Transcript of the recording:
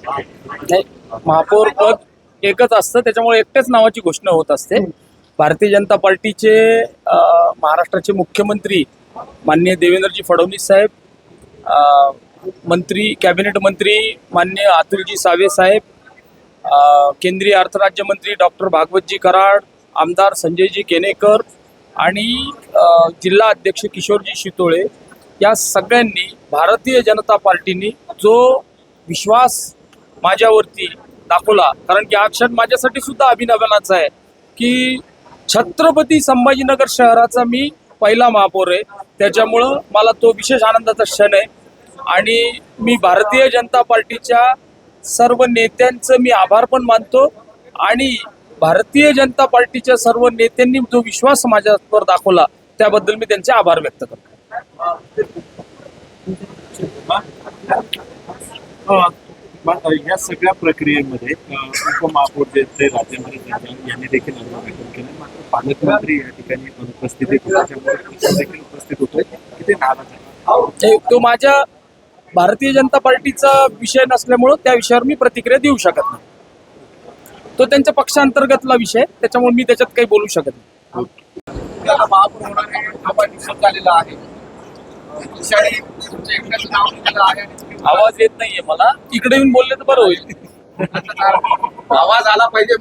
नाही, महापौर पद एकच असतं, त्याच्यामुळे एकट्याच नावाची घोषणा होत असते. भारतीय जनता पार्टीचे महाराष्ट्राचे मुख्यमंत्री माननीय देवेंद्रजी फडणवीस साहेब, मंत्री कॅबिनेट मंत्री माननीय अतुलजी सावे साहेब, केंद्रीय अर्थ राज्यमंत्री डॉक्टर भागवतजी कराड, आमदार संजयजी केनेकर आणि जिल्हा अध्यक्ष किशोरजी शितोळे या सगळ्यांनी भारतीय जनता पार्टीने जो विश्वास माझ्यावरती दाखवला, कारण की हा क्षण माझ्यासाठी सुद्धा अभिनवनाचा आहे की छत्रपती संभाजीनगर शहराचा मी पहिला महापौर आहे. त्याच्यामुळं मला तो विशेष आनंदाचा क्षण आहे आणि मी भारतीय जनता पार्टीच्या सर्व नेत्यांचं मी आभार पण मानतो आणि भारतीय जनता पार्टीच्या सर्व नेत्यांनी जो विश्वास माझ्यावर दाखवला त्याबद्दल मी त्यांचे आभार व्यक्त करतो. या सगळ्या प्रक्रियेमध्ये उपमहापौर जे राजेंद्र यांनी देखील अभिवादन केलं, मात्र पालकमंत्री या ठिकाणी उपस्थित देखील उपस्थित होते की ते नाराज आहे. तो माझ्या भारतीय जनता पार्टीचा विषय नसल्यामुळं त्या विषयावर मी प्रतिक्रिया देऊ शकत नाही. तो त्यांच्या पक्षांतर्गतला विषय, त्याच्यामुळे मी त्याच्यात काही बोलू शकत नाही. त्याला महापौर होणार आहे हा निश्चित झालेला आहे. आवाज येत नाहीये मला, इकडे येऊन बोलले तर बरं होईल. आवाज आला पाहिजे.